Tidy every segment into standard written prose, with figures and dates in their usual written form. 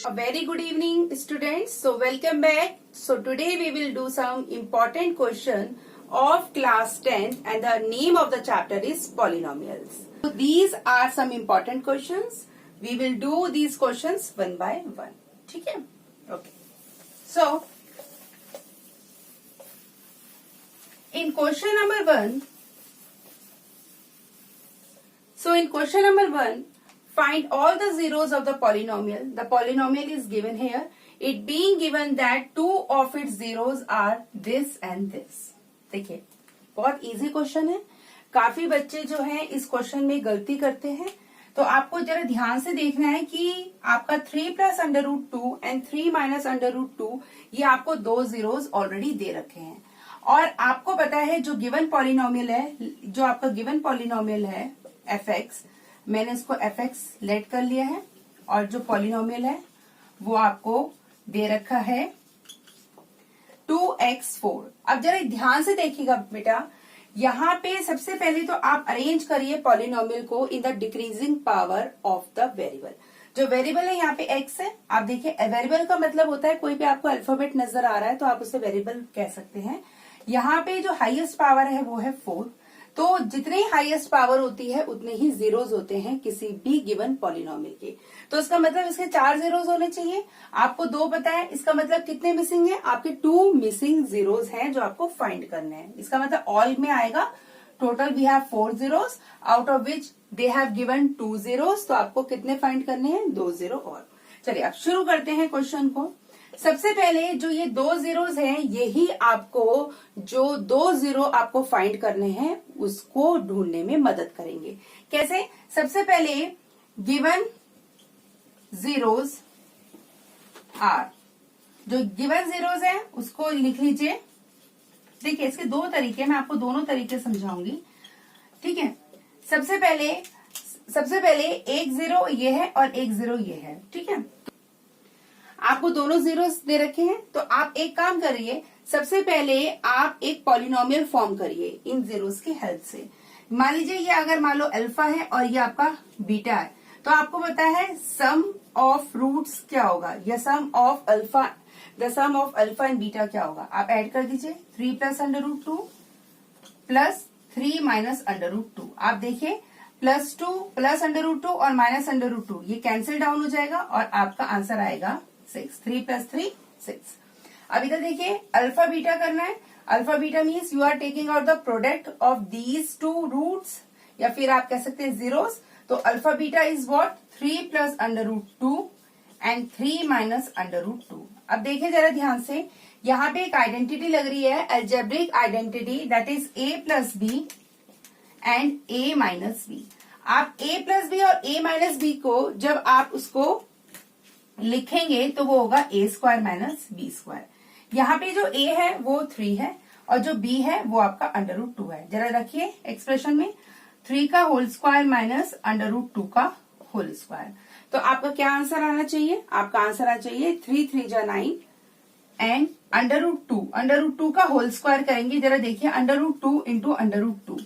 A very good evening, students. So welcome back. So today we will do some important question of class 10 and the name of the chapter is polynomials. So these are some important questions. We will do these questions one by one. ठीक है? Okay. So in question number 1, find all the zeros of the polynomial. The polynomial is given here. It being given that two of its zeros are this and this. देखिए बहुत easy question है. काफी बच्चे जो हैं इस question में गलती करते हैं, तो आपको जरा ध्यान से देखना है कि आपका 3 plus under root 2 and 3 minus under root 2 ये आपको दो जीरोस ऑलरेडी दे रखे हैं. और आपको पता है जो गिवन पॉलिनोमियल है, जो आपका गिवन पॉलिनोमियल है fx, मैंने इसको fx लेट कर लिया है और जो पॉलिनोमियल है वो आपको दे रखा है 2x4. अब जरा ध्यान से देखिएगा बेटा, यहाँ पे सबसे पहले तो आप अरेंज करिए पॉलिनोमियल को in the decreasing power of the variable. जो वेरिएबल है यहाँ पे x है. आप देखिए वेरिएबल का मतलब होता है कोई भी आपको अल्फाबेट नजर आ रहा है तो आप उसे वेरिएबल कह सकते हैं. यहाँ पे जो हाईएस्ट पावर है वो है 4. तो जितनी हाईएस्ट पावर होती है उतने ही जीरोस होते हैं किसी भी गिवन पॉलिनोमियल के. तो इसका मतलब इसके 4 जीरोस होने चाहिए. आपको 2 पता है, इसका मतलब कितने मिसिंग है? आपके 2 मिसिंग जीरोस हैं जो आपको फाइंड करने हैं. इसका मतलब ऑल में आएगा. Total we have 4 zeros out of which they have given 2 zeros. तो आपको कितने फाइंड करने हैं? 2 जीरो और. चलिए अब शुरू करते हैं क्वेश्चन को. सबसे पहले जो ये 2 जीरोस हैं यही आपको जो 2 जीरो आपको फाइंड करने हैं उसको ढूंढने में मदद करेंगे. कैसे? सबसे पहले गिवन जीरोस आर, जो गिवन जीरोस है उसको लिख लीजिए. देखिए इसके 2 तरीके, मैं आपको दोनों तरीके समझाऊंगी. ठीक है, सबसे पहले एक जीरो ये है और एक जीरो ये है. ठीक है, आपको दोनों जीरोस दे रखे हैं तो आप एक काम करिए, सबसे पहले आप एक पॉलिनोमियल फॉर्म करिए इन जीरोस की हेल्प से. मान लीजिए ये अगर मान लो अल्फा है और ये आपका बीटा है, तो आपको पता है सम ऑफ रूट्स क्या होगा, या sum of alpha, the sum of alpha and beta क्या होगा. आप ऐड कर दीजिए 3 plus under root 2 plus 3 minus under root 2. आप देखिए प्लस 2 प्लस अंडर रूट 2 और माइनस अंडर रूट 2 ये कैंसिल डाउन हो जाएगा और आपका आंसर आएगा 6. 3 प्लस 3 6. अब इधर देखिए अल्फा बीटा करना है. Alpha beta means you are taking out the product of these 2 roots, या फिर आप कह सकते हैं जीरोस. तो alpha beta is what? 3 plus under root 2 and 3 minus under root 2. अब देखिए जरा ध्यान से, यहाँ पे एक आइडेंटिटी लग रही है, algebraic identity, that is a plus B and a minus B. आप a प्लस बी और a माइनस बी को जब आप उसको लिखेंगे तो वो होगा a square minus B square. यहाँ पे जो a है वो 3 है और जो b है वो आपका अंडर रूट 2 है. जरा रखिए एक्सप्रेशन में 3 का whole square minus under root 2 का होल स्क्वायर. तो आपका क्या आंसर आना चाहिए? आपका आंसर आना चाहिए 3 3 जा 9 एंड अंडर रूट 2 का होल स्क्वायर करेंगे. जरा देखिए under root 2 into under root 2,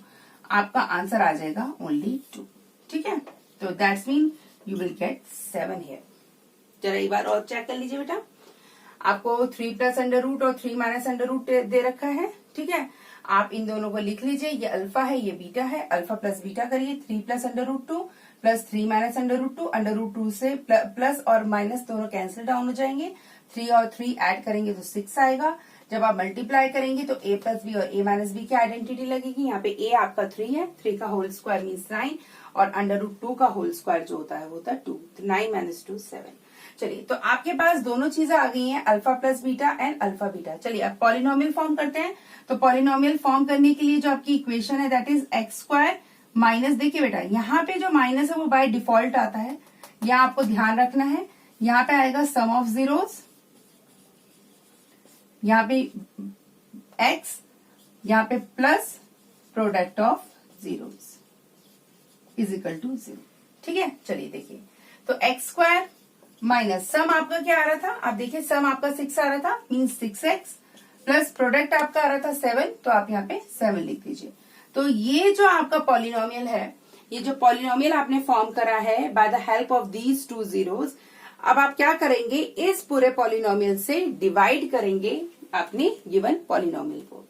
आपका आंसर आ जाएगा ओनली 2. ठीक है, तो that's mean you will get 7 here. जरा एक बार और चेक कर लीजिए बेटा, आपको 3 प्लस अंडर रूट और 3 माइनस अंडर रूट दे रखा है. ठीक है, आप इन दोनों को लिख लीजिए. ये अल्फा है, ये बीटा है. अल्फा प्लस बीटा करिए. 3 plus under root 2 plus 3 minus under root 2. Under root 2 से प्लस और माइनस दोनों कैंसिल डाउन हो जाएंगे. 3 और 3 ऐड करेंगे तो 6 आएगा. जब आप मल्टीप्लाई करेंगे तो a प्लस बी और a माइनस बी की आइडेंटिटी लगेगी. यहाँ पे a आपका 3 है, 3 का होल स्क्वायर मीन्स 9 और अंडर रूट 2 का होल स्क्वायर जो होता है वो होता है 2. 9 माइनस 2 7. चलिए तो आपके पास दोनों चीजें आ गई हैं, alpha plus beta and alpha beta. चलिए अब पॉलिनोमियल फॉर्म करते हैं. तो पॉलिनोमियल फॉर्म करने के लिए जो आपकी इक्वेशन है that is x square minus, देखिए बेटा यहाँ पे जो माइनस है वो बाय डिफॉल्ट आता है, यहाँ आपको ध्यान रखना है. यहाँ पे आएगा सम ऑफ जीरोस, यहाँ पे x, यहाँ पे plus product of zeros is equal to 0. ठीक है, चलिए देखिए तो एक्स स्क्वायर माइनस सम आपका क्या आ रहा था? आप देखिए सम आपका 6 आ रहा था मीन्स 6x प्लस प्रोडक्ट आपका आ रहा था 7, तो आप यहाँ पे 7 लिख दीजिए. तो ये जो आपका पॉलिनोमियल है, ये जो पॉलिनोमियल आपने फॉर्म करा है by the help of these 2 zeros, अब आप क्या करेंगे, इस पूरे पॉलिनोमियल से डिवाइड करेंगे अपने गिवन पॉलिनोमियल को।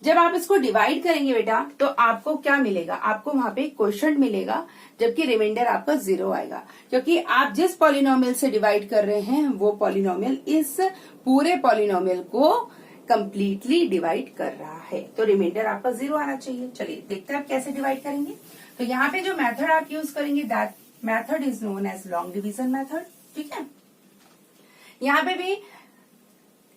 जब आप इसको डिवाइड करेंगे बेटा तो आपको क्या मिलेगा, आपको वहां पे क्वोशिएंट मिलेगा, जबकि रिमाइंडर आपका 0 आएगा, क्योंकि आप जिस पॉलिनोमियल से डिवाइड कर रहे हैं वो पॉलिनोमियल इस पूरे पॉलिनोमियल को कंप्लीटली डिवाइड कर रहा है, तो रिमाइंडर आपका 0 आना चाहिए। चलिए देखते हैं आप कैसे डिवाइड करेंगे। तो यहाँ पे जो मेथड आप यूज करेंगे that method is known as long division method. ठीक है, यहाँ पे भी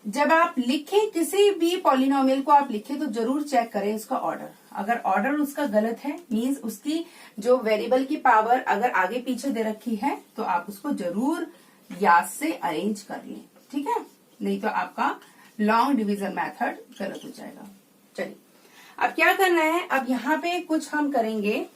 जब आप लिखें किसी भी पॉलिनोमियल को आप लिखें तो जरूर चेक करें उसका ऑर्डर। अगर ऑर्डर उसका गलत है मींस उसकी जो वेरिएबल की पावर अगर आगे पीछे दे रखी है तो आप उसको जरूर याद से अरेंज कर लें। ठीक है, नहीं तो आपका लॉन्ग डिवीजन मेथड गलत हो जाएगा। चलिए अब क्या करना है, अब यहाँ पे कुछ हम करेंगे।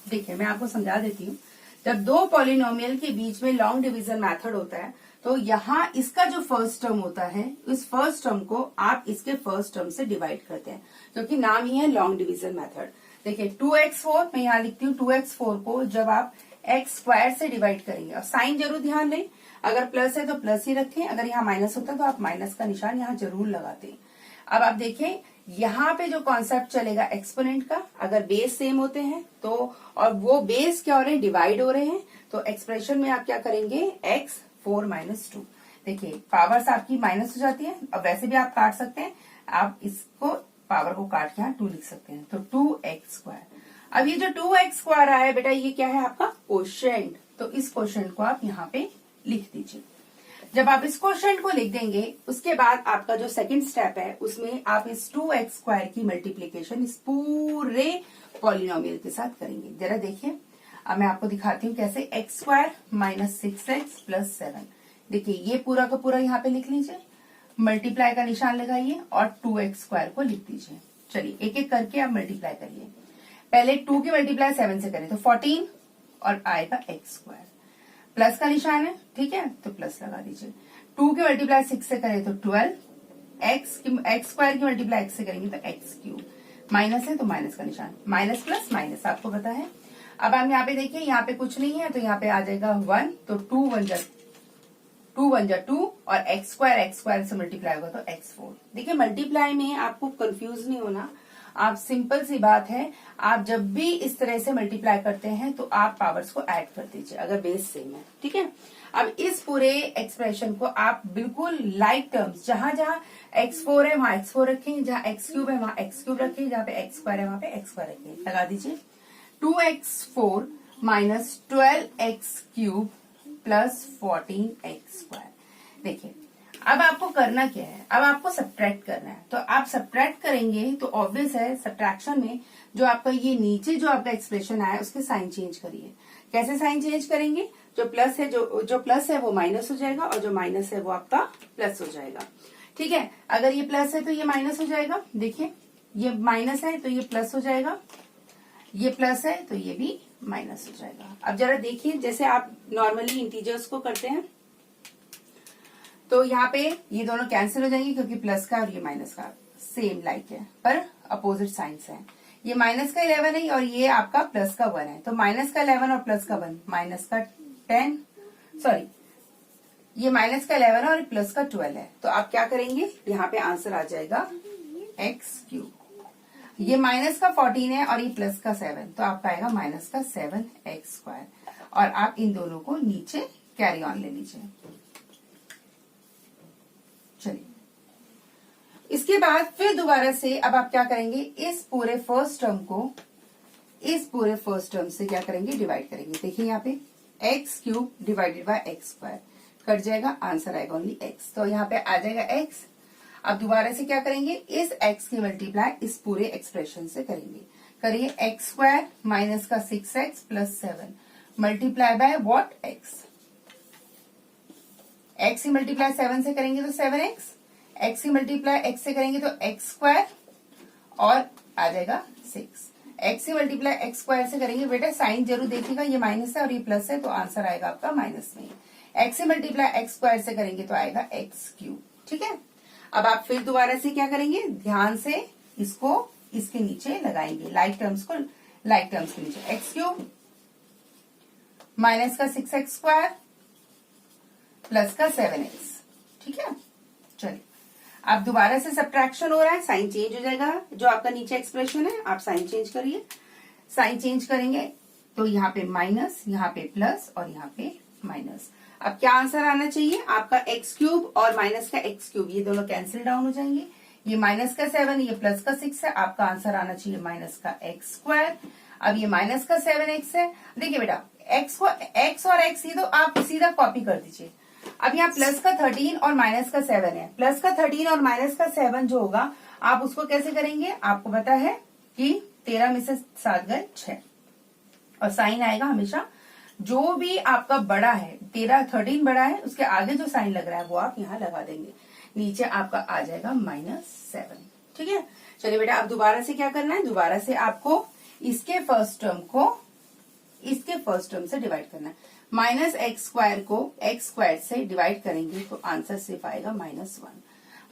देखिए मैं आपको समझा देती हूँ। जब दो पॉलिनोमियल के बीच में लॉन्ग डिवीजन मेथड होता है तो यहाँ इसका जो फर्स्ट टर्म होता है इस फर्स्ट टर्म को आप इसके फर्स्ट टर्म से डिवाइड करते हैं, क्योंकि नाम ही है लॉन्ग डिवीजन मेथड। देखिए 2x4 मैं यहाँ लिखती हूँ, 2x4 को जब आप x स्क्वायर से डिवाइड करेंगे, और साइन जरूर ध्यान दें, अगर प्लस है तो प्लस ही रखें, अगर यहाँ माइनस होता है तो आप माइनस का निशान यहाँ जरूर लगाते हैं। अब आप देखें यहाँ पे जो कॉन्सेप्ट चलेगा एक्सपोनेंट का, अगर बेस सेम होते हैं तो, और वो बेस क्या हो रहे हैं, डिवाइड हो रहे हैं, तो एक्सप्रेशन में आप क्या करेंगे, x4 - 2। देखिए पावर्स आपकी माइनस हो जाती है, अब वैसे भी आप काट सकते हैं, आप इसको पावर को काट के यहाँ 2 लिख सकते हैं, तो 2x²। अब ये जो 2x² आया है बेटा ये क्या है आपका क्वोशिएंट, तो इस क्वोशिएंट को आप यहाँ पे लिख दीजिए। जब आप इस क्वोशिएंट को लिख देंगे उसके बाद आपका जो सेकंड स्टेप है उसमें आप इस 2x² की मल्टीप्लीकेशन इस पूरे पॉलिनोमियल के साथ करेंगे। जरा देखिए अब मैं आपको दिखाती हूँ कैसे। x² - 6x + 7, देखिए ये पूरा का पूरा यहाँ पे लिख लीजिए, मल्टीप्लाई का निशान लगाइए और 2x² को लिख दीजिए। चलिए एक एक करके आप मल्टीप्लाई करिए। पहले 2 की मल्टीप्लाई 7 से करें तो 14 और आएगा x², प्लस का निशान है, ठीक है, तो प्लस लगा दीजिए। 2 की मल्टीप्लाई 6 से करें तो 12, x² की मल्टीप्लाई x से करेंगे तो x³, माइनस है तो माइनस का निशान, माइनस प्लस माइनस आपको पता है। अब हम यहाँ पे देखिए यहाँ पे कुछ नहीं है तो यहाँ पे आ जाएगा 1, तो 2 1 जा 2 और x² से मल्टीप्लाई होगा तो x4। देखिए मल्टीप्लाई में आपको कंफ्यूज नहीं होना, आप सिंपल सी बात है, आप जब भी इस तरह से मल्टीप्लाई करते हैं तो आप पावर्स को ऐड कर दीजिए अगर बेस सेम है। ठीक है, अब इस पूरे एक्सप्रेशन को आप बिल्कुल लाइक टर्म्स, जहां जहां x4 है वहां x4 रखें, जहां x³ है वहां x³ रखें, जहां पे x² है वहां पे x² रखें, लगा दीजिए। 2x4 - 12x³ + 14x²। देखिए अब आपको करना क्या है, अब आपको सब्ट्रैक्ट करना है, तो आप सब्ट्रैक्ट करेंगे तो ऑब्वियस है सब्ट्रैक्शन में जो आपका ये नीचे जो आपका एक्सप्रेशन आया उसके साइन चेंज करिए। कैसे साइन चेंज करेंगे, जो प्लस है जो प्लस है वो माइनस हो जाएगा और जो माइनस है वो आपका प्लस हो जाएगा। ठीक है, अगर ये प्लस है तो ये माइनस हो जाएगा, देखिए ये माइनस है तो ये प्लस हो जाएगा, ये प्लस है तो ये भी माइनस हो जाएगा। अब जरा देखिए जैसे आप नॉर्मली इंटीजर्स को करते हैं तो यहाँ पे ये दोनों कैंसिल हो जाएंगे क्योंकि प्लस का और ये माइनस का सेम लाइक है पर अपोजिट साइंस है। ये माइनस का 11 है और ये आपका प्लस का 1 है, तो माइनस का 11 और प्लस का 1, माइनस का 10, सॉरी ये माइनस का 11 और प्लस का 12 है, तो आप क्या करेंगे यहाँ पे आंसर आ जाएगा x³। ये माइनस का 14 है और ये प्लस का 7, तो आपका आएगा माइनस का 7x², और आप इन दोनों को नीचे कैरी ऑन ले लीजिए। चलिए इसके बाद फिर दोबारा से अब आप क्या करेंगे, इस पूरे फर्स्ट टर्म से क्या करेंगे, डिवाइड करेंगे। देखिए यहाँ पे x³ divided by x² cut जाएगा, आंसर आएगा ओनली x, तो यहाँ पे आ जाएगा x। अब दोबारा से क्या करेंगे, इस x की मल्टीप्लाई इस पूरे एक्सप्रेशन से करिए x² माइनस का 6x + 7 multiply by what x की मल्टीप्लाई 7 से करेंगे तो 7x, x की मल्टीप्लाई x से करेंगे तो x² और आ जाएगा 6, x की मल्टीप्लाई x² से करेंगे, बेटा साइन जरूर देखिएगा, ये माइनस है और ये प्लस है तो आंसर आएगा आपका माइनस में। x की मल्टीप्लाई x² से करेंगे तो आएगा x³। ठीक है, अब आप फिर दोबारा से क्या करेंगे, ध्यान से इसको इसके नीचे लगाएंगे, लाइक टर्म्स के नीचे x³ माइनस का 6x² प्लस का 7x। ठीक है, चलिए अब दोबारा से सब्ट्रैक्शन हो रहा है, साइन चेंज हो जाएगा। जो आपका नीचे एक्सप्रेशन है आप साइन चेंज करिए, साइन चेंज करेंगे तो यहाँ पे माइनस, यहाँ पे प्लस और यहाँ पे माइनस। अब क्या आंसर आना चाहिए आपका, एक्स क्यूब और माइनस का एक्स क्यूब, ये दोनों कैंसिल डाउन हो जाएंगे। ये माइनस का 7, ये प्लस का 6 है, आपका आंसर आना चाहिए माइनस का एक्स स्क्वायर। अब ये माइनस का 7x है। देखिए बेटा x को x और x ये तो आप सीधा कॉपी कर दीजिए। अब यहाँ प्लस का 13 और माइनस का 7 है। प्लस का 13 और माइनस का 7 जो होगा आप उसको कैसे करेंगे, आपको पता है कि 13 में से 7 गए 6, और साइन आएगा हमेशा जो भी आपका बड़ा है, 13 बड़ा है, उसके आगे जो साइन लग रहा है वो आप यहाँ लगा देंगे, नीचे आपका आ जाएगा -7। ठीक है, चलिए बेटा अब दोबारा से क्या करना है, दोबारा से आपको इसके फर्स्ट टर्म को इसके फर्स्ट टर्म से डिवाइड करना है। माइनस एक्स स्क्वायर को एक्स स्क्वायर से डिवाइड करेंगे तो आंसर सिर्फ आएगा -1।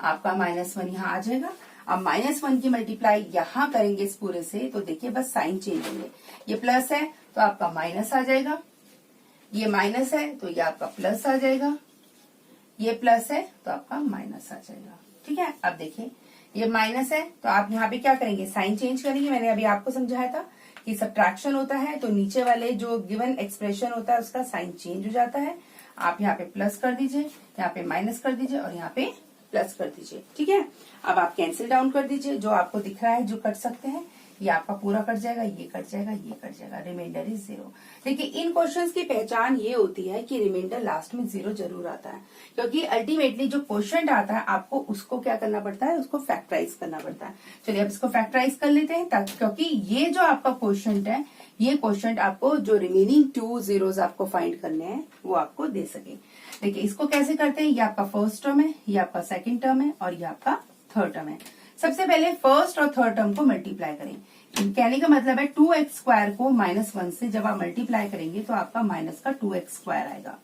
आपका -1 यहाँ आ जाएगा। अब -1 की मल्टीप्लाई यहाँ करेंगे इस पूरे से, तो देखिए बस साइन चेंज होंगे। ये प्लस है तो आपका माइनस आ जाएगा, ये माइनस है तो ये आपका प्लस आ जाएगा, ये प्लस है तो आपका माइनस आ जाएगा। ठीक है, अब देखिए ये माइनस है तो आप यहाँ पे क्या करेंगे, साइन चेंज करेंगे। मैंने अभी आपको समझाया था कि सब्ट्रैक्शन होता है तो नीचे वाले जो गिवन एक्सप्रेशन होता है उसका साइन चेंज हो जाता है। आप यहाँ पे प्लस कर दीजिए, यहाँ पे माइनस कर दीजिए और यहाँ पे प्लस कर दीजिए। ठीक है, अब आप कैंसिल डाउन कर दीजिए, जो आपको दिख रहा है जो कट सकते हैं ये आपका पूरा कट जाएगा, ये कट जाएगा, ये कट जाएगा, रिमाइंडर इज 0। देखिए इन क्वेश्चंस की पहचान ये होती है कि रिमाइंडर लास्ट में 0 जरूर आता है, क्योंकि अल्टीमेटली जो क्वोशिएंट आता है आपको उसको क्या करना पड़ता है, उसको फैक्टराइज करना पड़ता है। चलिए अब इसको फैक्टराइज कर लेते हैं, ताकि क्योंकि ये जो आपका क्वोशिएंट है, ये क्वोशिएंट आपको जो रिमेनिंग 2 zeros आपको फाइंड करने हैं वो आपको दे सके। देखिए इसको कैसे करते हैं, ये आपका फर्स्ट टर्म है, ये आपका सेकेंड टर्म है और ये आपका थर्ड टर्म है। सबसे पहले फर्स्ट और थर्ड टर्म को मल्टीप्लाई करें। कहने का मतलब है 2x स्क्वायर को -1 से जब आप मल्टीप्लाई करेंगे तो आपका माइनस का 2x स्क्वायर आएगा।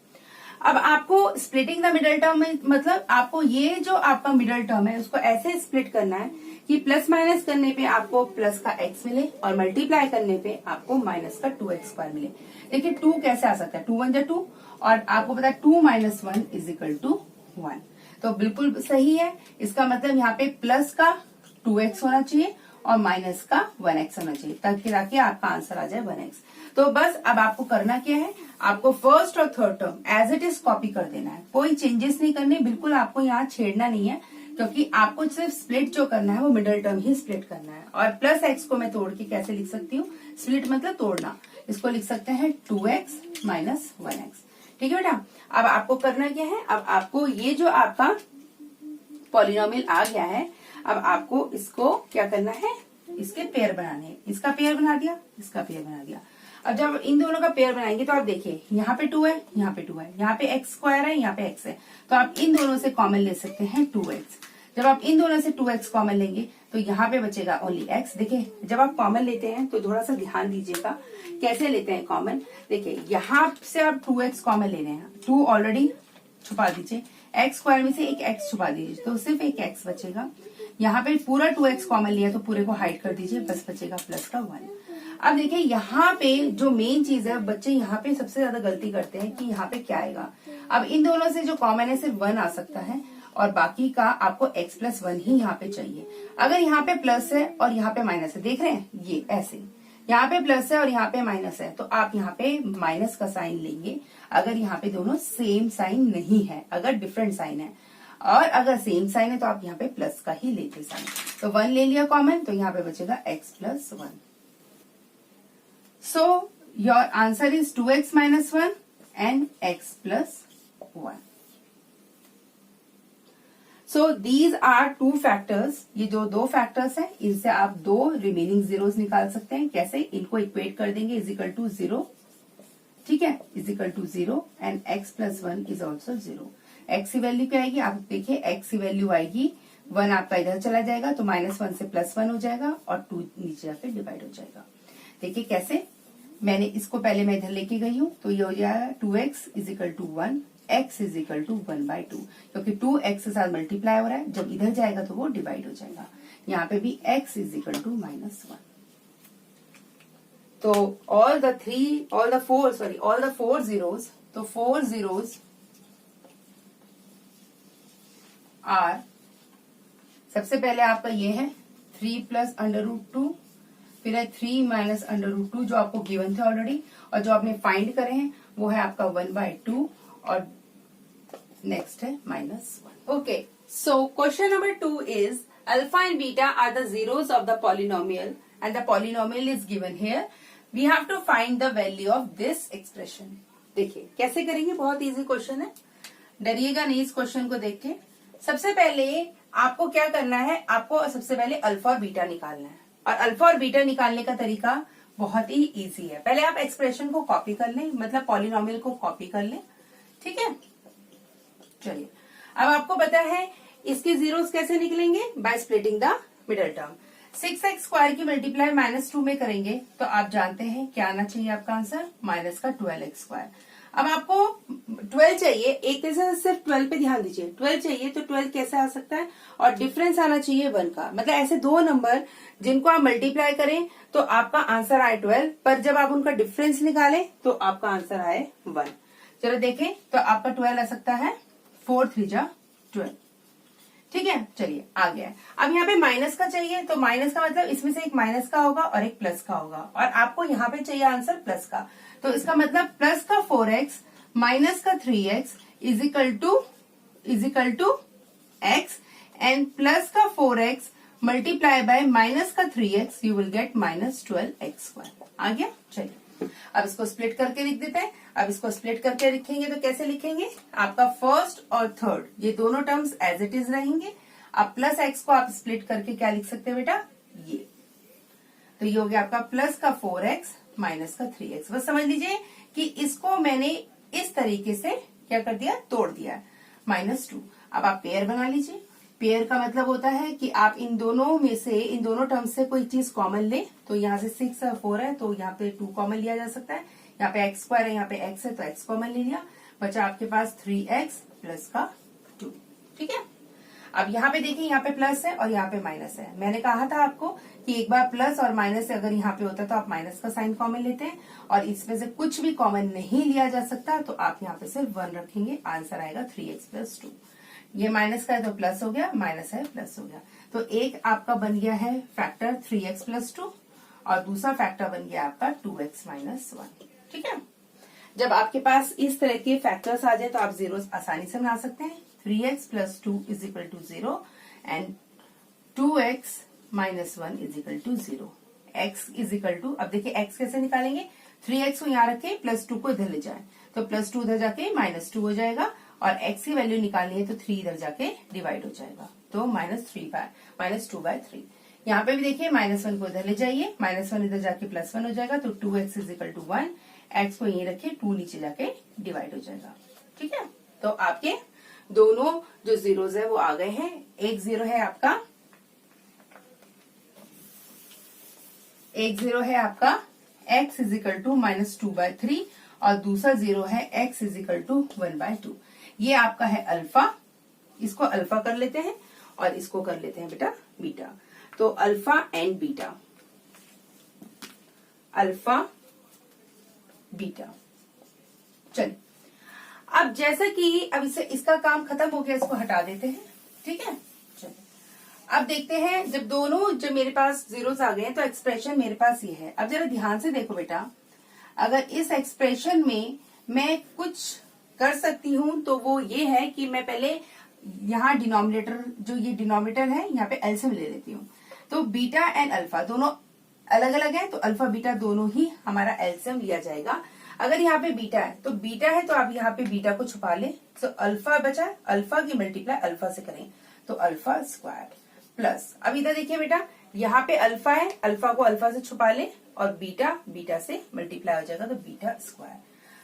अब आपको स्प्लिटिंग द मिडल टर्म में मतलब आपको ये जो आपका मिडल टर्म है उसको ऐसे स्प्लिट करना है कि प्लस माइनस करने पे आपको प्लस का x मिले और मल्टीप्लाई करने पे आपको माइनस का 2x स्क्वायर मिले। देखिए 2 कैसे आ सकता है, 2 1 2 और आपको पता है 2 - 1 = 1, तो बिल्कुल सही है। इसका मतलब यहाँ पे प्लस का 2x होना चाहिए और माइनस का 1x होना चाहिए, ताकि आपका आंसर आ जाए 1x। तो बस अब आपको करना क्या है, आपको फर्स्ट और third term as it is copy कर देना है, कोई चेंजेस नहीं करने, बिल्कुल आपको यहाँ छेड़ना नहीं है, क्योंकि आपको सिर्फ स्प्लिट जो करना है वो मिडिल टर्म ही स्प्लिट करना है। और प्लस एक्स को मैं तोड़ के कैसे लिख सकती हूँ, स्प्लिट मतलब तोड़ना, इसको लिख सकते हैं 2x - 1x। ठीक है बेटा, अब आपको करना क्या है, अब आपको ये जो आपका पॉलिनोमियल आ गया है, अब आपको इसको क्या करना है, इसके पेयर बनाने हैं। इसका पेयर बना दिया, इसका पेयर बना दिया। अब जब इन दोनों का पेयर बनाएंगे तो आप देखिए यहाँ पे 2 है, यहाँ पे 2 है, यहाँ पे x स्क्वायर है, यहाँ पे x है, तो आप इन दोनों से कॉमन ले सकते हैं 2x। जब आप इन दोनों से 2x कॉमन लेंगे तो यहाँ पे बचेगा ओनली x। देखिए जब आप कॉमन लेते हैं तो थोड़ा सा ध्यान दीजिएगा कैसे लेते हैं कॉमन। देखिए यहाँ से आप 2x कॉमन ले रहे हैं, 2 ऑलरेडी छुपा दीजिए, x स्क्वायर में से एक x छुपा दीजिए तो सिर्फ एक x बचेगा। यहाँ पे पूरा 2x कॉमन लिया तो पूरे को हाइड कर दीजिए, बस बचेगा प्लस का 1। अब देखिए यहाँ पे जो मेन चीज है, बच्चे यहाँ पे सबसे ज्यादा गलती करते हैं कि यहाँ पे क्या आएगा। अब इन दोनों से जो कॉमन है सिर्फ 1 आ सकता है और बाकी का आपको x + 1 ही यहाँ पे चाहिए। अगर यहाँ पे प्लस है और यहाँ पे माइनस है, देख रहे हैं ये ऐसे, यहाँ पे प्लस है और यहाँ पे माइनस है, तो आप यहाँ पे माइनस का साइन लेंगे अगर यहाँ पे दोनों सेम साइन नहीं है, अगर डिफरेंट साइन है। और अगर सेम साइन है तो आप यहाँ पे प्लस का ही लेते साइन। तो 1 ले लिया कॉमन, तो यहाँ पे बचेगा x + 1। So your answer is 2x - 1 and x + 1. So these are 2 factors. ये जो 2 factors हैं, इनसे आप 2 रिमेनिंग zeros निकाल सकते हैं। कैसे, इनको इक्वेट कर देंगे = 0, ठीक है, = 0 and x + 1 is also 0। x की वैल्यू क्या आएगी, आप देखिए x की वैल्यू आएगी 1, आपका इधर चला जाएगा तो -1 से +1 हो जाएगा और 2 नीचे जाकर डिवाइड हो जाएगा। देखिए कैसे, मैंने इसको पहले मैं इधर लेके गई हूँ तो ये हो जाएगा 2x = 1, x = 1/2, क्योंकि 2x के साथ मल्टीप्लाई हो रहा है, जब इधर जाएगा तो वो डिवाइड हो जाएगा। यहाँ पे भी x = -1। तो all the 4 zeros, तो 4 zeros आर, सबसे पहले आपका ये है 3 प्लस √2, फिर है 3 माइनस √2 जो आपको गिवन थे ऑलरेडी, और जो आपने फाइंड करे हैं वो है आपका 1/2, और नेक्स्ट है -1. Okay, so question number 2 is alpha and beta are the zeros of the polynomial and the polynomial is given here. We have to find the value of this expression. देखिए कैसे करेंगे, बहुत इजी क्वेश्चन है, डरिएगा नहीं इस question को देख के. सबसे पहले आपको क्या करना है, आपको सबसे पहले अल्फा और बीटा निकालना है, और अल्फा और बीटा निकालने का तरीका बहुत ही इजी है. पहले आप एक्सप्रेशन को कॉपी कर लें, मतलब पॉलिनोमियल को कॉपी कर लें. ठीक है, चलिए अब आपको पता है इसके जीरोस कैसे निकलेंगे, by splitting the middle term. 6x² की मल्टीप्लाई -2 में करेंगे तो आप जानते हैं क्या आना चाहिए आपका आंसर, माइनस का 12x². अब आपको 12 चाहिए, एक तरह से सिर्फ 12 पे ध्यान दीजिए, 12 चाहिए तो 12 कैसे आ सकता है, और डिफरेंस आना चाहिए 1 का. मतलब ऐसे दो नंबर जिनको आप मल्टीप्लाई करें तो आपका आंसर आए 12, पर जब आप उनका डिफरेंस निकालें तो आपका आंसर आए 1. चलो देखें, तो आपका 12 आ सकता है 4 3 जा 12. ठीक है, चलिए आ गया. अब यहाँ पे माइनस का चाहिए, तो माइनस का मतलब इसमें से एक माइनस का होगा और एक प्लस का होगा, और आपको यहाँ पे चाहिए आंसर प्लस का. तो इसका मतलब प्लस का 4x माइनस का 3x is equal to x, and plus का 4x मल्टीप्लाई बाय माइनस का 3x, you will get -12x². आ गया. चलिए अब इसको स्प्लिट करके लिख देते हैं. अब इसको स्प्लिट करके लिखेंगे तो कैसे लिखेंगे, आपका फर्स्ट और थर्ड ये दोनों टर्म्स एज इट इज रहेंगे. अब प्लस x को आप स्प्लिट करके क्या लिख सकते हैं बेटा, ये. तो ये हो गया आपका प्लस का 4x माइनस का 3x. बस समझ लीजिए कि इसको मैंने इस तरीके से क्या कर दिया, तोड़ दिया, -2. अब आप पेयर बना लीजिए. पेयर का मतलब होता है कि आप इन दोनों में से, इन दोनों टर्म से कोई चीज कॉमन ले. तो यहाँ से 6 और 4 है तो यहाँ पे 2 कॉमन लिया जा सकता है. यहाँ पे x² है, यहाँ पे x है तो x कॉमन ले लिया, बचा आपके पास 3x प्लस का 2. ठीक है. अब यहाँ पे देखिए, यहाँ पे प्लस है और यहाँ पे माइनस है. मैंने कहा था आपको कि एक बार प्लस और माइनस से अगर यहाँ पे होता तो आप माइनस का साइन कॉमन लेते हैं, और इसमें से कुछ भी कॉमन नहीं लिया जा सकता तो आप यहाँ पे सिर्फ 1 रखेंगे. आंसर आएगा 3x + 2. ये माइनस का है तो प्लस हो गया, माइनस है प्लस हो गया. तो एक आपका बन गया है फैक्टर 3x + 2, और दूसरा फैक्टर बन गया आपका 2x - 1. ठीक है. जब आपके पास इस तरह के फैक्टर्स आ जाए तो आप जीरोस आसानी से बना सकते हैं. 3x + 2 = 0 and 2x - 1 = 0. x = अब देखिए x कैसे निकालेंगे, 3x को यहाँ रखे प्लस 2 को इधर ले जाए तो प्लस 2 उधर जाके -2 हो जाएगा, और x की वैल्यू निकालनी है तो 3 इधर जाके डिवाइड हो जाएगा, तो -2/3. यहाँ पे भी देखिए -1 को इधर ले जाइए, -1 इधर जाके +1 हो जाएगा, तो 2x = 1. x को यहीं रखिए, 2 नीचे जाके डिवाइड हो जाएगा. ठीक है. तो आपके दोनों जो जीरोस है वो आ गए हैं. एक जीरो है आपका x = -2/3, और दूसरा जीरो है x = 1/2. ये आपका है अल्फा. इसको अल्फा कर लेते हैं और इसको कर लेते हैं बेटा बीटा. तो alpha and beta, alpha beta. चलिए अब जैसा कि अब इसे, इसका काम खत्म हो गया, इसको हटा देते हैं. ठीक है. चलिए अब देखते हैं, जब दोनों, जब मेरे पास जीरोस आ गए तो एक्सप्रेशन मेरे पास ये है. अब जरा ध्यान से देखो बेटा, अगर इस एक्सप्रेशन में मैं कुछ कर सकती हूं तो वो ये है कि मैं पहले यहाँ डिनोमिनेटर, जो ये डिनोमिनेटर है यहाँ पे एलसीएम ले लेती हूँ. तो बीटा एंड अल्फा दोनों अलग अलग है, तो अल्फा बीटा दोनों ही हमारा एलसीएम लिया जाएगा. अगर यहाँ पे बीटा है तो आप यहाँ पे बीटा को छुपा लें, तो अल्फा बचा, अल्फा की मल्टीप्लाई अल्फा से करें तो अल्फा स्क्वायर प्लस. अब इधर देखिए बेटा, यहाँ पे अल्फा है, अल्फा को अल्फा से छुपा लें और बीटा से मल्टीप्लाई हो जाएगा तो बीटा स्क्वायर.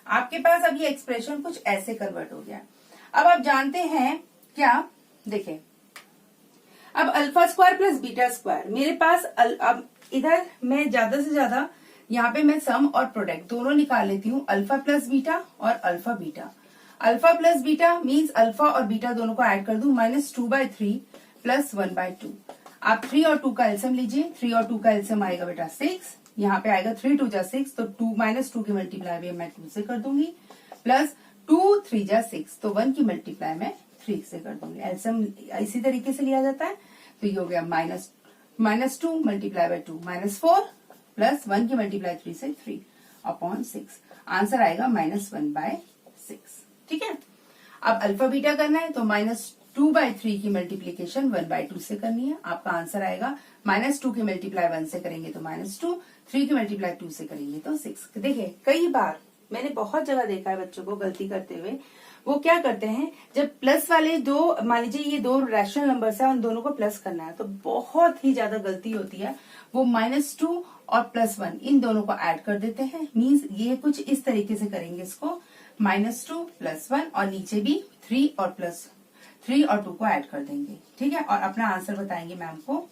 आपके पास अब ये एक्सप्रेशन कुछ ऐसे कन्वर्ट हो गया. अब आप जानते हैं क्या, देखें, अब alpha square plus beta square मेरे पास अब इधर मैं ज्यादा से ज्यादा यहाँ पे मैं सम और प्रोडक्ट दोनों निकाल लेती हूँ, अल्फा प्लस बीटा और alpha beta. Alpha plus beta means alpha और बीटा दोनों को ऐड कर दूं, -2/3 + 1/2. आप 3 और 2 का एलसीएम लीजिए. 3 और 2 का एलसीएम आएगा बेटा 6. यहाँ पे आएगा 3 2 जा 6, तो 2 -2 की मल्टीप्लाई भी मैं 2 से कर दूंगी, प्लस 2 3 जा 6, तो 1 की मल्टीप्लाई मैं 3 से कर दूंगी। एलसीएम इसी तरीके से लिया जाता है। तो ये हो गया -2 मल्टीप्लाई बाय 2 -4 प्लस 1 की मल्टीप्लाई 3 से 3/6। आंसर आएगा -1/6। ठीक है। अब अल्फा बीटा करना है तो -2/3 की मल्टीप्लीकेशन 1/2 से करनी है। आपका आंसर आएगा -2 की मल्टीप्लाई 1 से करेंगे तो -2, 3 की मल्टीप्लाई 2 से करेंगे तो 6। देखिए कई बार मैंने बहुत जगह देखा है बच्चों को गलती करते हुए। वो क्या करते हैं, जब प्लस वाले दो, मान लीजिए ये दो रैशनल नंबर्स है, उन दोनों को प्लस करना है तो बहुत ही ज्यादा गलती होती है। वो -2 और +1 इन दोनों को ऐड कर देते हैं। मींस ये कुछ इस तरीके से करेंगे इसको, -2 +1 और नीचे भी 3 और 2 को ऐड कर देंगे। ठीक है। और अपना आंसर बताएंगे मैम को,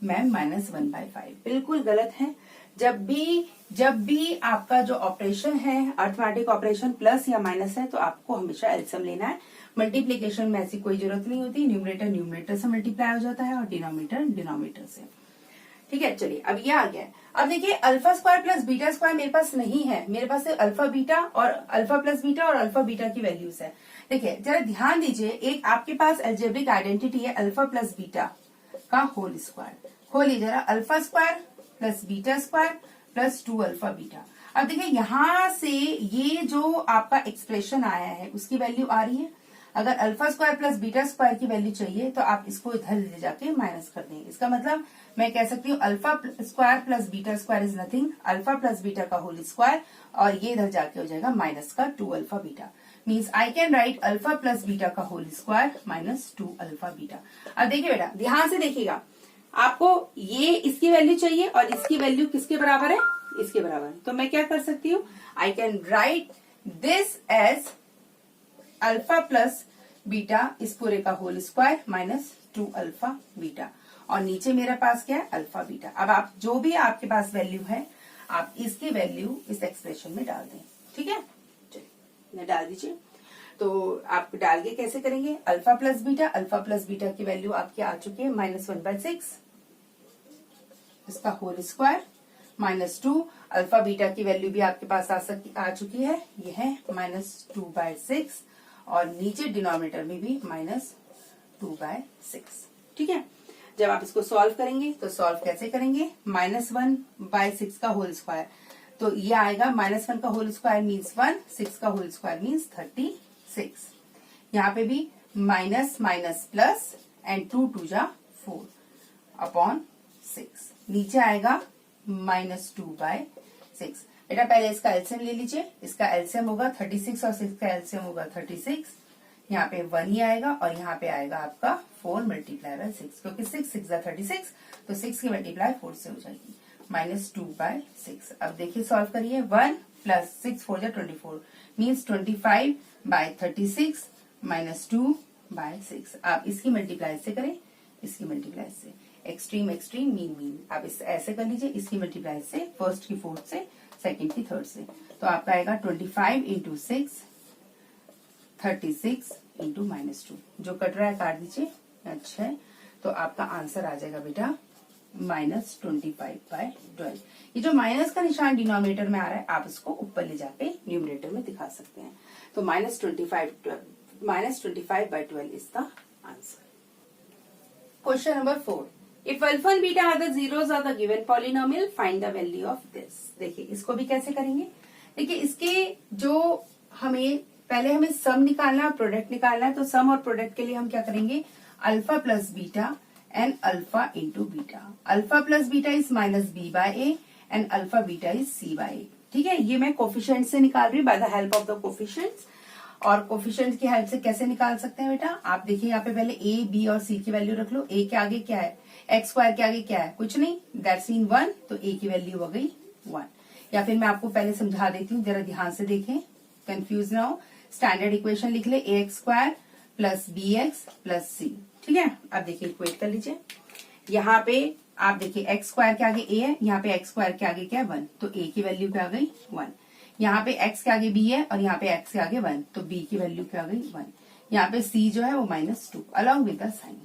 मैम -1/5। बिल्कुल गलत है। जब भी आपका जो ऑपरेशन है अर्थमेटिक ऑपरेशन प्लस या माइनस है तो आपको हमेशा एलसीएम लेना है। मल्टीप्लीकेशन में ऐसी कोई जरूरत नहीं होती। न्यूमरेटर से मल्टीप्लाई हो जाता है और डिनोमिनेटर से। ठीक है। चलिए अब ये आ गया है। अब देखिए alpha square plus beta square मेरे पास नहीं है। मेरे पास सिर्फ अल्फा बीटा और अल्फा प्लस बीटा और अल्फा बीटा की वैल्यूज है। देखिए जरा ध्यान दीजिए, एक आपके पास अलजेब्रिक आइडेंटिटी है अल्फा प्लस बीटा का होल स्क्वायर। खोलिए जरा, alpha square plus beta square plus 2 alpha beta. अब देखिए यहां से ये जो आपका एक्सप्रेशन आया है उसकी वैल्यू आ रही है। अगर alpha square plus beta square की वैल्यू चाहिए तो आप इसको इधर ले जाके माइनस कर देंगे। इसका मतलब मैं कह सकती हूँ alpha square plus beta square is nothing, alpha plus beta का होल स्क्वायर, और ये इधर जाके हो जाएगा माइनस का 2 alpha beta. Means I can right alpha plus beta का होल स्क्वायर -2 अल्फा बीटा। अब देखिए बेटा ध्यान से देखिएगा, आपको ये इसकी वैल्यू चाहिए और इसकी वैल्यू किसके बराबर है, इसके बराबर। तो मैं क्या कर सकती हूँ, I can write this as alpha plus beta इस पूरे का होल स्क्वायर -2 अल्फा बीटा, और नीचे मेरे पास क्या है अल्फा बीटा। अब आप जो भी आपके पास वैल्यू है आप इसकी वैल्यू इस एक्सप्रेशन में डाल दें। ठीक है, चलिए डाल दीजिए। तो आप डाल के कैसे करेंगे, अल्फा प्लस बीटा की वैल्यू आपकी आ चुकी है -1/6, इसका होल स्क्वायर -2, अल्फा बीटा की वैल्यू भी आपके पास आ चुकी है, ये है -2/6, और नीचे डिनोमिनेटर में भी -2/6। ठीक है। जब आप इसको सॉल्व करेंगे तो सॉल्व कैसे करेंगे, -1/6 का होल स्क्वायर, तो ये आएगा -1 का होल स्क्वायर मीन्स 1, 6 का होल स्क्वायर मीन्स 36। यहाँ पे भी माइनस प्लस एंड 2 2 जा 4/6, नीचे आएगा -2/6। बेटा पहले इसका एलसीएम ले लीजिए, इसका एलसीएम होगा 36 और 6 का एलसीएम होगा 36। यहाँ पे 1 ही आएगा और यहाँ पे आएगा आपका 4 × 6, क्योंकि 6 6 जा 36, तो 6 की मल्टीप्लाई 4 से हो जाएगी -2/6। अब देखिए सॉल्व करिए, 1 + 6 4 जा 24 मीन्स 25/36 -2/6। आप इसकी मल्टीप्लाई से करें, इसकी मल्टीप्लाई से, एक्सट्रीम मीन आप इस ऐसे कर लीजिए, इसकी मल्टीप्लाई से फर्स्ट की फोर्थ से, सेकंड की थर्ड से, तो आपका आएगा 25 × 6 36 × -2, जो कट रहा है काट दीजिए। अच्छा है, तो आपका आंसर आ जाएगा बेटा -25/12। ये जो माइनस का निशान डिनोमिनेटर में आ रहा है आप इसको ऊपर ले जाके न्यूमरेटर में दिखा सकते हैं। तो -25/12 is the answer. Question number 4, if alpha and beta are the zeros of the given polynomial find the value of this. देखिए इसको भी कैसे करेंगे, देखिए इसके जो हमें सम निकालना है, प्रोडक्ट निकालना है, तो सम और प्रोडक्ट के लिए हम क्या करेंगे, alpha plus beta and alpha into beta. Alpha plus beta is -b/a and alpha beta is c/a। ठीक है, ये मैं कोफिशिएंट से निकाल रही हूँ by the help of the coefficients. और कोफिशिएंट की हेल्प से कैसे निकाल सकते हैं बेटा, आप देखिए यहाँ पे पहले a, b और c की वैल्यू रख लो। a के आगे क्या है, x स्क्वायर के आगे क्या है, कुछ नहीं, दैट्स मीन 1, तो a की वैल्यू हो गई 1। या फिर मैं आपको पहले समझा देती हूँ, जरा ध्यान से देखें, कंफ्यूज ना हो। स्टैंडर्ड इक्वेशन लिख ले, ax² + bx + c। ठीक है, अब देखिए इक्वेट कर लीजिए। यहाँ पे आप देखिए x² के आगे a है, यहाँ पे x² के आगे क्या है 1, तो a की वैल्यू क्या आ गई 1। यहाँ पे x के आगे b है और यहाँ पे x के आगे 1, तो b की वैल्यू क्या आ गई 1। यहाँ पे c जो है वो -2 अलॉन्ग विद द साइन।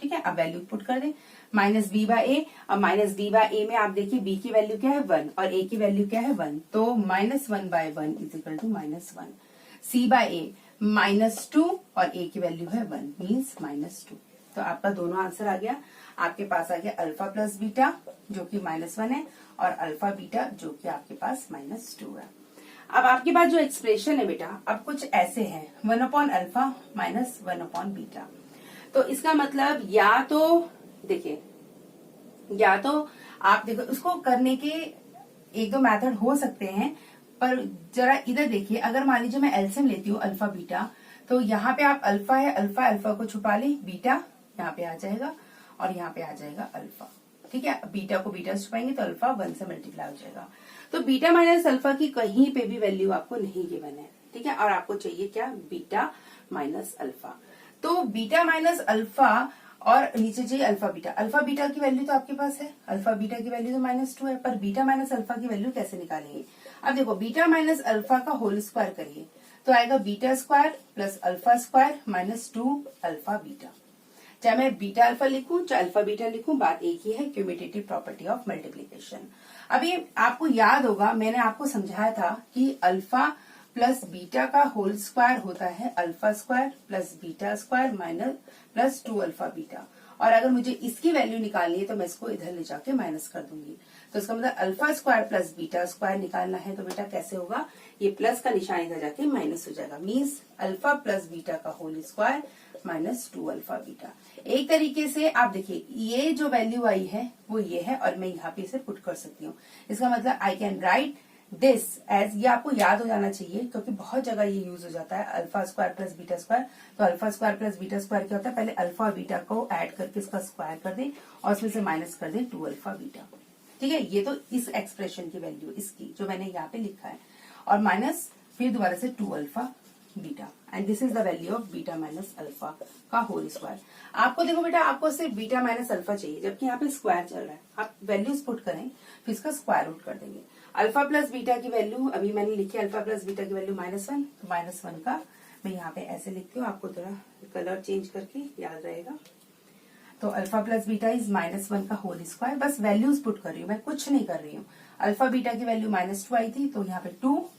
ठीक है, अब वैल्यू पुट कर दे, -b/a। अब -b/a में आप देखिए b की वैल्यू क्या है 1 और a की वैल्यू क्या है 1, तो -1/1 = -1। c/a -2 और a की वैल्यू है 1 मीन्स -2। तो आपका दोनों आंसर आ गया। आपके पास आ गया अल्फा प्लस बीटा जो कि -1 है और अल्फा बीटा जो कि आपके पास -2 है। अब आपके पास जो एक्सप्रेशन है बेटा अब कुछ ऐसे है 1/अल्फा माइनस 1/बीटा। तो इसका मतलब या तो देखिए, या तो आप देखो उसको करने के एक दो मेथड हो सकते हैं, पर जरा इधर देखिए, अगर मान लीजिए मैं एलसीएम लेती हूँ अल्फा बीटा, तो यहाँ पे आप अल्फा है, अल्फा अल्फा को छुपा ले, बीटा यहाँ पे आ जाएगा और यहाँ पे आ जाएगा अल्फा। ठीक है, बीटा को बीटा से छुपाएंगे तो अल्फा 1 से मल्टीप्लाई हो जाएगा। तो बीटा माइनस अल्फा की कहीं पे भी वैल्यू आपको नहीं गिवन है। ठीक है, और आपको चाहिए क्या, बीटा माइनस अल्फा। तो बीटा माइनस अल्फा और नीचे चाहिए अल्फा बीटा। अल्फा बीटा की वैल्यू तो आपके पास है, अल्फा बीटा की वैल्यू तो -2 है, पर बीटा माइनस अल्फा की वैल्यू कैसे निकालेंगे। अब देखो बीटा माइनस अल्फा का होल स्क्वायर करिए तो आएगा beta square plus alpha square -2 alpha beta. चाहे मैं बीटा अल्फा लिखूं चाहे अल्फा बीटा लिखूं, बात एक ही है, क्यूमुलेटिव प्रॉपर्टी ऑफ मल्टीप्लीकेशन। अब ये आपको याद होगा, मैंने आपको समझाया था कि अल्फा प्लस बीटा का होल स्क्वायर होता है alpha square plus beta square minus plus 2 alpha beta. और अगर मुझे इसकी वैल्यू निकालनी है तो मैं इसको इधर ले जाके माइनस कर दूंगी। तो इसका मतलब alpha square plus beta square निकालना है तो बेटा कैसे होगा, ये प्लस का निशान इधर जाके माइनस हो जाएगा, मीन्स अल्फा प्लस बीटा का होल स्क्वायर -2 अल्फा बीटा। एक तरीके से आप देखिए ये जो वैल्यू आई है वो ये है और मैं यहाँ पे इसे पुट कर सकती हूँ। इसका मतलब I can write this as, ये आपको याद हो जाना चाहिए क्योंकि बहुत जगह ये यूज हो जाता है, alpha square plus beta square. तो alpha square plus beta square क्या होता है, पहले अल्फा और बीटा को ऐड करके इसका स्क्वायर कर दें और उसमें से माइनस कर दें 2 अल्फा बीटा। ठीक है, ये तो इस एक्सप्रेशन की वैल्यू इसकी जो मैंने यहाँ पे लिखा है, और माइनस फिर दोबारा से 2 alpha beta, and this is the value of beta minus alpha का होल स्क्वायर। आपको देखो बेटा आपको सिर्फ बीटा माइनस अल्फा चाहिए, जबकि यहाँ पे स्क्वायर चल रहा है। आप वैल्यूज पुट करें फिर इसका स्क्वायर रूट कर देंगे। अल्फा प्लस बीटा की वैल्यू अभी मैंने लिखी है, अल्फा प्लस बीटा की वैल्यू -1, तो -1 का मैं यहाँ पे ऐसे लिखती हूँ, आपको थोड़ा कलर चेंज करके याद रहेगा। तो अल्फा प्लस बीटा इज -1 का होल स्क्वायर, बस वैल्यूज पुट कर रही हूँ, मैं कुछ नहीं कर रही हूँ। अल्फा बीटा की वैल्यू -2 आई थी, तो यहाँ पे 2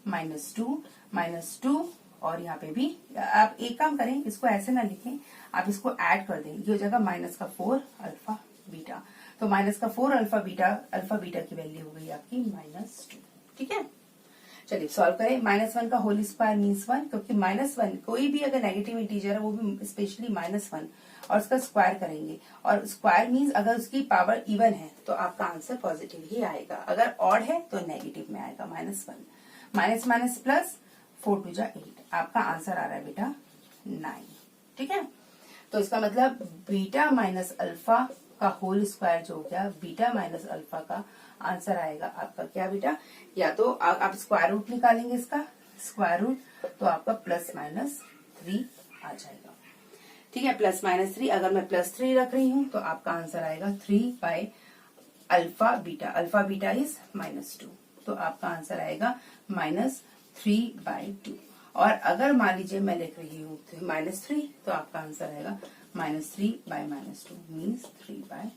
-2 और यहाँ पे भी आप एक काम करें, इसको ऐसे ना लिखें, आप इसको ऐड कर दें, ये हो जाएगा -4 अल्फा बीटा। तो -4 अल्फा बीटा की वैल्यू हो गई आपकी -2। ठीक है, चलिए सॉल्व करें। -1 का होल स्क्वायर मीन्स 1, क्योंकि -1 कोई भी अगर नेगेटिव इंटीजर है वो भी स्पेशली -1 और उसका स्क्वायर करेंगे, और स्क्वायर मीन्स अगर उसकी पावर इवन है तो आपका आंसर पॉजिटिव ही आएगा, अगर ऑड है तो नेगेटिव में आएगा -1। माइनस माइनस प्लस 4 2 8, आपका आंसर आ रहा है बेटा 9। ठीक है, तो इसका मतलब बीटा माइनस अल्फा का होल स्क्वायर जो हो गया, बीटा माइनस अल्फा का आंसर आएगा आपका क्या बेटा, या तो आप स्क्वायर रूट निकालेंगे, इसका स्क्वायर रूट तो आपका +-3 आ जाएगा। ठीक है, +-3, अगर मैं +3 रख रही हूँ तो आपका आंसर आएगा 3/अल्फा बीटा। अल्फा बीटा इज -2, तो आपका आंसर आएगा -3/2। और अगर मान लीजिए मैं लिख रही हूँ -3, तो आपका आंसर आएगा -3/-2 मीन्स 3/2।